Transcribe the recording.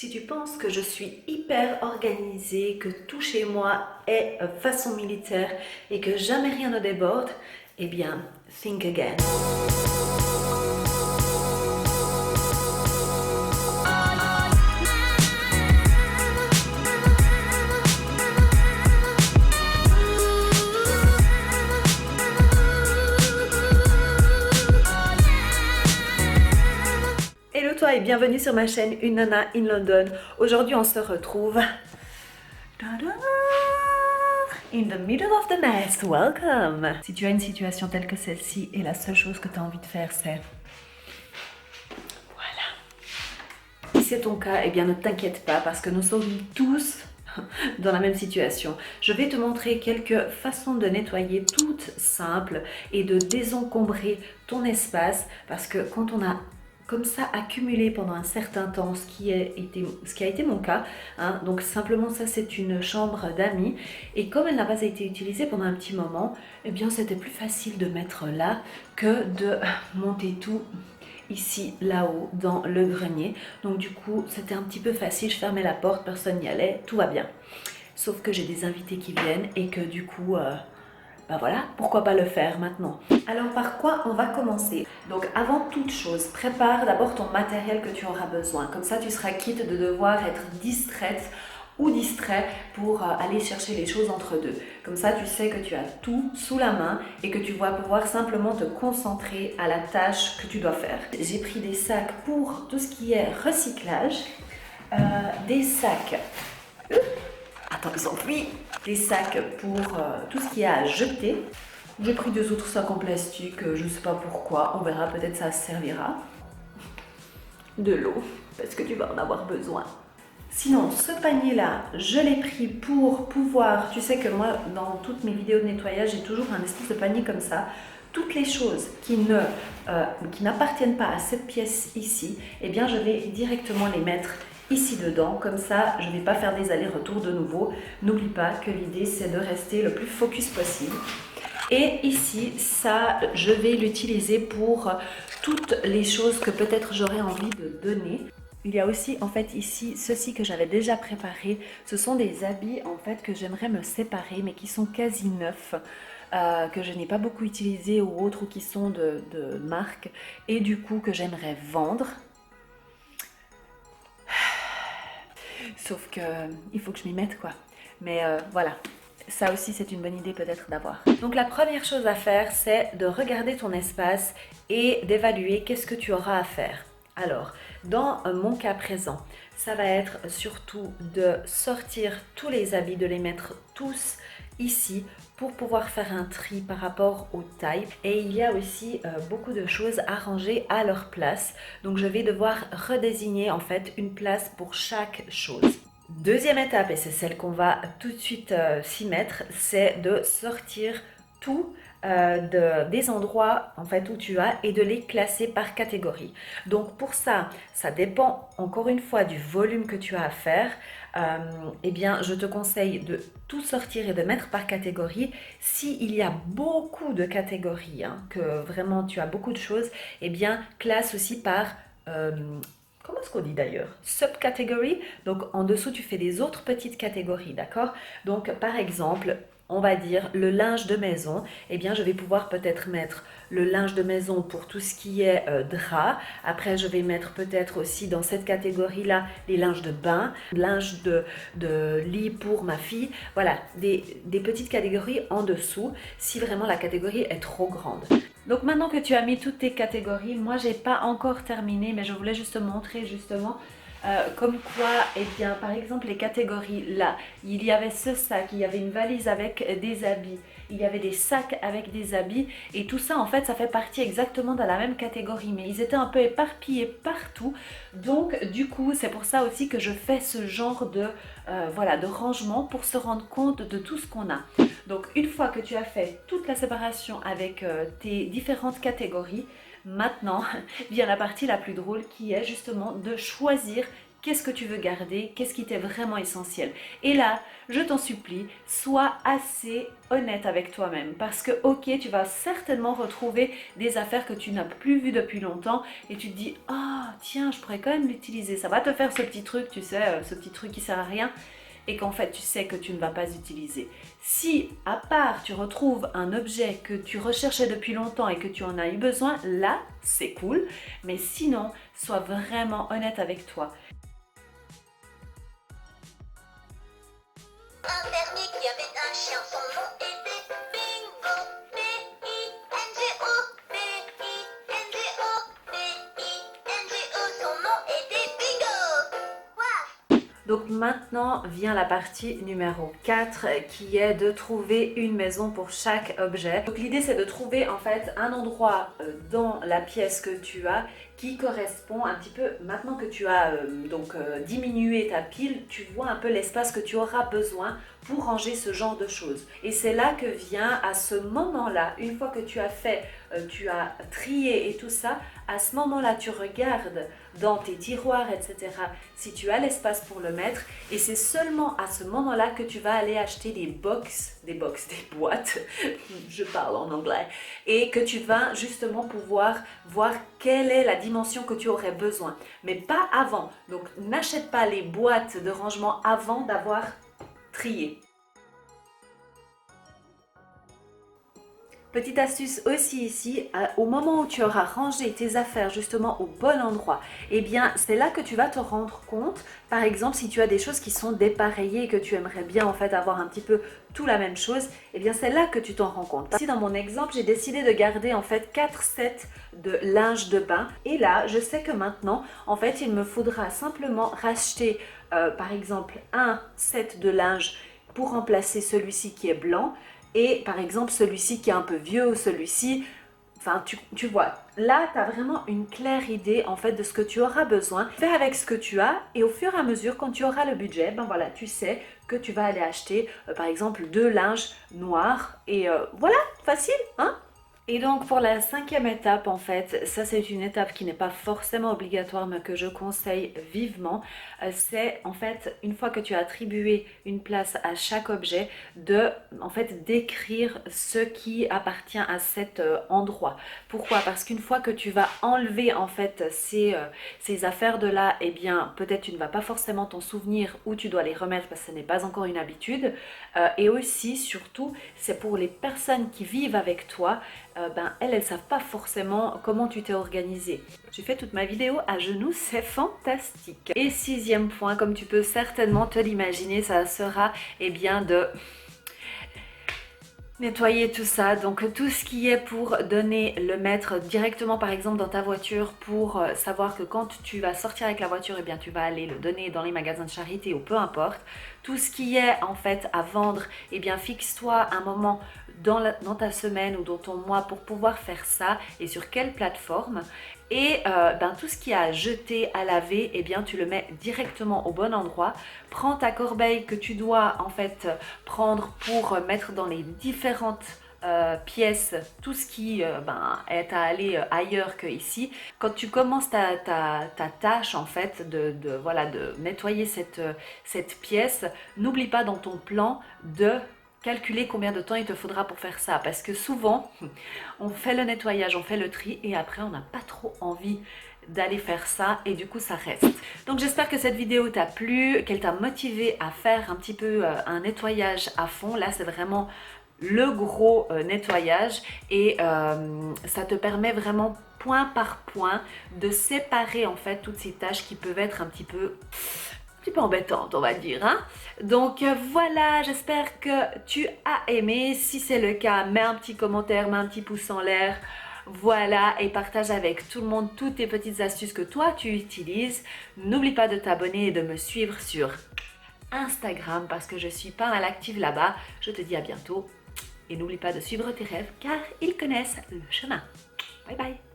Si tu penses que je suis hyper organisée, que tout chez moi est façon militaire et que jamais rien ne déborde, eh bien, think again. Hello toi et bienvenue sur ma chaîne Une Nana in London. Aujourd'hui on se retrouve in the middle of the nest. Welcome. Si tu as une situation telle que celle-ci et la seule chose que tu as envie de faire c'est... Voilà. Si c'est ton cas, eh bien ne t'inquiète pas parce que nous sommes tous dans la même situation. Je vais te montrer quelques façons de nettoyer toutes simples et de désencombrer ton espace parce que quand on a comme ça accumulé pendant un certain temps, ce qui a été mon cas, hein, donc simplement ça c'est une chambre d'amis et comme elle n'a pas été utilisée pendant un petit moment, eh bien c'était plus facile de mettre là que de monter tout ici, là-haut, dans le grenier. Donc du coup, c'était un petit peu facile, je fermais la porte, personne n'y allait, tout va bien. Sauf que j'ai des invités qui viennent et que du coup, ben voilà, pourquoi pas le faire maintenant. Alors par quoi on va commencer? Donc avant toute chose, prépare d'abord ton matériel que tu auras besoin. Comme ça, tu seras quitte de devoir être distraite ou distrait pour aller chercher les choses entre deux. Comme ça, tu sais que tu as tout sous la main et que tu vas pouvoir simplement te concentrer à la tâche que tu dois faire. J'ai pris des sacs pour tout ce qui est recyclage, des sacs... Attends, ils ont pris des sacs pour tout ce qui est à jeter. J'ai pris deux autres sacs en plastique, je ne sais pas pourquoi, on verra, peut-être ça servira. De l'eau, parce que tu vas en avoir besoin. Sinon, ce panier-là, je l'ai pris pour pouvoir... Tu sais que moi, dans toutes mes vidéos de nettoyage, j'ai toujours un espèce de panier comme ça. Toutes les choses qui n'appartiennent pas à cette pièce ici, eh bien, je vais directement les mettre ici dedans. Comme ça, je ne vais pas faire des allers-retours de nouveau. N'oublie pas que l'idée, c'est de rester le plus focus possible. Et ici, ça, je vais l'utiliser pour toutes les choses que peut-être j'aurais envie de donner. Il y a aussi en fait ici ceci que j'avais déjà préparé. Ce sont des habits en fait que j'aimerais me séparer mais qui sont quasi neufs, que je n'ai pas beaucoup utilisés ou autres ou qui sont de marque et du coup que j'aimerais vendre. Sauf que il faut que je m'y mette quoi. Mais voilà. Ça aussi, c'est une bonne idée peut-être d'avoir. Donc la première chose à faire, c'est de regarder ton espace et d'évaluer qu'est-ce que tu auras à faire. Alors, dans mon cas présent, ça va être surtout de sortir tous les habits, de les mettre tous ici pour pouvoir faire un tri par rapport aux tailles. Et il y a aussi beaucoup de choses à ranger à leur place. Donc je vais devoir redésigner en fait une place pour chaque chose. Deuxième étape, et c'est celle qu'on va tout de suite s'y mettre, c'est de sortir tout des endroits en fait où tu as et de les classer par catégorie. Donc pour ça, ça dépend encore une fois du volume que tu as à faire. Eh bien, je te conseille de tout sortir et de mettre par catégorie. S'il y a beaucoup de catégories, hein, que vraiment tu as beaucoup de choses, eh bien, classe aussi par... comment est-ce qu'on dit d'ailleurs? Subcategory. Donc en dessous, tu fais des autres petites catégories, d'accord? Donc par exemple, on va dire le linge de maison. Eh bien, je vais pouvoir peut-être mettre le linge de maison pour tout ce qui est drap. Après, je vais mettre peut-être aussi dans cette catégorie-là les linges de bain, linge de lit pour ma fille. Voilà, des petites catégories en dessous si vraiment la catégorie est trop grande. Donc maintenant que tu as mis toutes tes catégories, moi j'ai pas encore terminé, mais je voulais juste te montrer justement comme quoi, eh bien par exemple les catégories là, il y avait ce sac, il y avait une valise avec des habits, il y avait des sacs avec des habits et tout ça en fait ça fait partie exactement de la même catégorie mais ils étaient un peu éparpillés partout donc du coup c'est pour ça aussi que je fais ce genre de, voilà, de rangement pour se rendre compte de tout ce qu'on a. Donc une fois que tu as fait toute la séparation avec tes différentes catégories, maintenant vient la partie la plus drôle qui est justement de choisir qu'est-ce que tu veux garder, qu'est-ce qui t'est vraiment essentiel. Et là, je t'en supplie, sois assez honnête avec toi-même parce que ok, tu vas certainement retrouver des affaires que tu n'as plus vues depuis longtemps et tu te dis ah tiens, je pourrais quand même l'utiliser, ça va te faire ce petit truc, tu sais, ce petit truc qui sert à rien et qu'en fait tu sais que tu ne vas pas utiliser. Si à part tu retrouves un objet que tu recherchais depuis longtemps et que tu en as eu besoin, là c'est cool, mais sinon sois vraiment honnête avec toi. Un fermier qui avait un chien, son nom était Bingo. B-I-N-G-O, B-I-N-G-O, B-I-N-G-O, son nom était Bingo. Ouah. Donc maintenant vient la partie numéro 4 qui est de trouver une maison pour chaque objet. Donc l'idée c'est de trouver en fait un endroit dans la pièce que tu as qui correspond un petit peu, maintenant que tu as diminué ta pile, tu vois un peu l'espace que tu auras besoin pour ranger ce genre de choses. Et c'est là que vient à ce moment-là, une fois que tu as fait, tu as trié et tout ça, à ce moment-là tu regardes dans tes tiroirs, etc. si tu as l'espace pour le mettre et c'est seulement à ce moment-là que tu vas aller acheter des boîtes, je parle en anglais, et que tu vas justement pouvoir voir quelle est la dimension que tu aurais besoin, mais pas avant. Donc n'achète pas les boîtes de rangement avant d'avoir trié. Petite astuce aussi ici, au moment où tu auras rangé tes affaires justement au bon endroit, eh bien c'est là que tu vas te rendre compte, par exemple si tu as des choses qui sont dépareillées et que tu aimerais bien en fait avoir un petit peu tout la même chose, eh bien c'est là que tu t'en rends compte. Ici dans mon exemple, j'ai décidé de garder en fait 4 sets de linge de bain et là je sais que maintenant en fait il me faudra simplement racheter par exemple un set de linge pour remplacer celui-ci qui est blanc. Et par exemple, celui-ci qui est un peu vieux ou celui-ci, enfin tu vois, là tu as vraiment une claire idée en fait de ce que tu auras besoin. Fais avec ce que tu as et au fur et à mesure, quand tu auras le budget, ben voilà, tu sais que tu vas aller acheter par exemple 2 linges noirs et voilà, facile, hein? Et donc pour la 5e étape, en fait, ça c'est une étape qui n'est pas forcément obligatoire mais que je conseille vivement, c'est en fait une fois que tu as attribué une place à chaque objet, de en fait d'écrire ce qui appartient à cet endroit. Pourquoi? Parce qu'une fois que tu vas enlever en fait ces affaires de là, eh bien peut-être tu ne vas pas forcément t'en souvenir où tu dois les remettre parce que ce n'est pas encore une habitude. Et aussi, surtout, c'est pour les personnes qui vivent avec toi, elles ne savent pas forcément comment tu t'es organisé. J'ai fait toute ma vidéo à genoux, c'est fantastique. Et 6e point, comme tu peux certainement te l'imaginer, ça sera de nettoyer tout ça, donc tout ce qui est pour le mettre directement par exemple dans ta voiture pour savoir que quand tu vas sortir avec la voiture, eh bien tu vas aller le donner dans les magasins de charité ou peu importe. Tout ce qui est en fait à vendre, eh bien fixe-toi un moment dans ta semaine ou dans ton mois pour pouvoir faire ça et sur quelle plateforme. Et tout ce qui est à jeter, à laver, eh bien tu le mets directement au bon endroit. Prends ta corbeille que tu dois en fait prendre pour mettre dans les différentes pièces tout ce qui est à aller ailleurs que ici. Quand tu commences ta tâche en fait de nettoyer cette pièce, n'oublie pas dans ton plan de calculer combien de temps il te faudra pour faire ça, parce que souvent on fait le nettoyage, on fait le tri et après on n'a pas trop envie d'aller faire ça et du coup ça reste. Donc j'espère que cette vidéo t'a plu, qu'elle t'a motivé à faire un petit peu un nettoyage à fond. Là c'est vraiment le gros nettoyage et ça te permet vraiment point par point de séparer en fait toutes ces tâches qui peuvent être un petit peu embêtante, on va dire, hein. Donc voilà, j'espère que tu as aimé. Si c'est le cas, mets un petit commentaire, mets un petit pouce en l'air, voilà, et partage avec tout le monde toutes tes petites astuces que toi tu utilises. N'oublie pas de t'abonner et de me suivre sur Instagram parce que je suis pas mal active là-bas. Je te dis à bientôt et n'oublie pas de suivre tes rêves car ils connaissent le chemin. Bye bye.